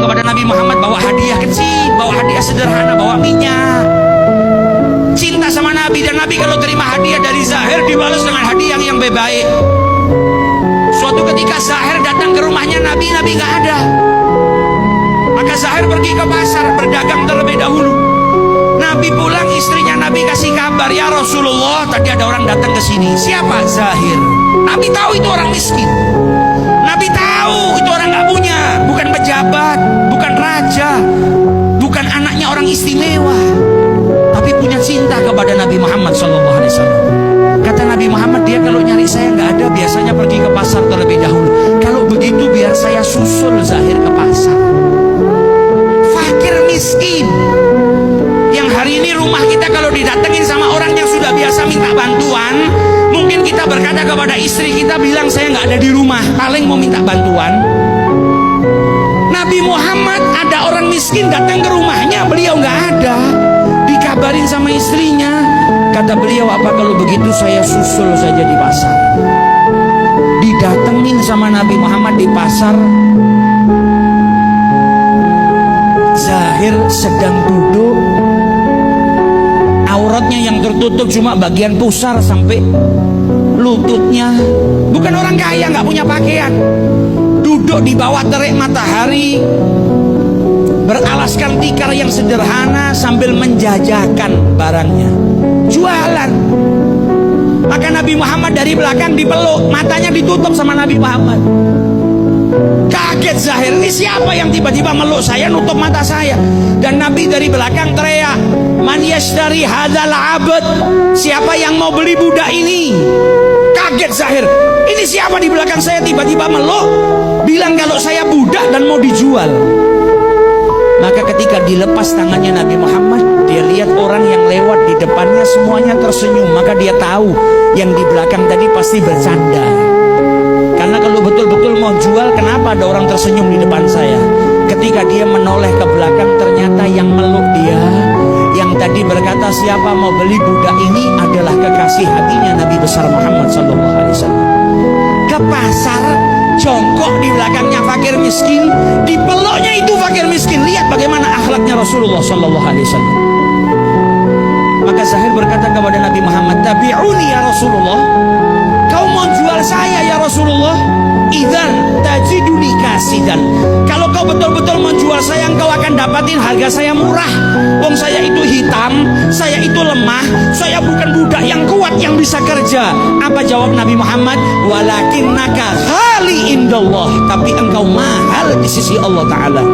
kepada Nabi Muhammad, bawa hadiah kecil, bawa hadiah sederhana, bawa minyak. Cinta sama Nabi, dan Nabi kalau terima hadiah dari Zahir dibalas dengan hadiah yang baik. Suatu ketika Zahir datang ke rumahnya Nabi nggak ada. Maka Zahir pergi ke pasar berdagang terlebih dahulu. Nabi pulang, istrinya Nabi kasih kabar, ya Rasulullah, tadi ada orang datang ke sini. Siapa? Zahir. Nabi tahu itu orang miskin. Nabi tahu itu orang nggak punya, bukan pejabat, bukan raja, bukan anaknya orang istimewa, tapi punya cinta kepada Nabi Muhammad SAW. Kata Nabi Muhammad, dia kalau nyari saya nggak ada, biasanya pergi ke pasar terlebih dahulu. Kalau begitu biar saya susul Zahir ke pasar. Fakir miskin, yang hari ini rumah kita kalau didatengin sama orang yang sudah biasa minta bantuan, mungkin kita berkata kepada istri kita, bilang saya nggak ada di rumah, paling mau minta bantuan. Nabi Muhammad ada orang miskin datang ke rumahnya, beliau nggak ada. Dikabarin sama istrinya, kata beliau, apa kalau begitu saya susul saja di pasar. Didatengin sama Nabi Muhammad di pasar. Zahir sedang duduk, auratnya yang tertutup cuma bagian pusar sampai lututnya. Bukan orang kaya, nggak punya pakaian. Duduk di bawah terik matahari, beralaskan tikar yang sederhana sambil menjajakan barangnya, jualan. Maka Nabi Muhammad dari belakang dipeluk, matanya ditutup sama Nabi Muhammad. Kaget Zahir, ini siapa yang tiba-tiba meluk saya, nutup mata saya? Dan Nabi dari belakang teriak, man yashtari hadzal abd, siapa yang mau beli budak ini? Kaget Zahir, ini siapa di belakang saya tiba-tiba meluk, bilang kalau saya budak dan mau dijual. Maka ketika dilepas tangannya Nabi Muhammad, dia lihat orang yang lewat di depannya semuanya tersenyum. Maka dia tahu yang di belakang tadi pasti bercanda. Karena kalau betul-betul mau jual, kenapa ada orang tersenyum di depan saya? Ketika dia menoleh ke belakang, ternyata yang meluk dia, yang tadi berkata siapa mau beli budak ini, adalah kekasih hatinya Nabi besar Muhammad SAW. Ke pasar, jongkok di belakangnya fakir miskin, dipeluknya itu fakir miskin. Lihat bagaimana akhlaknya Rasulullah SAW. Maka Zahir berkata kepada Nabi Muhammad, tabi'uni ya Rasulullah, kau mau jual saya ya Rasulullah? Idzan tajiduni kasidan, kalau kau betul-betul menjual saya, engkau akan dapatin harga saya murah. Wong saya itu hitam, saya itu lemah, saya bukan budak yang kuat yang bisa kerja. Apa jawab Nabi Muhammad? Walakinnaka ghali indallah, tapi engkau mahal di sisi Allah Ta'ala.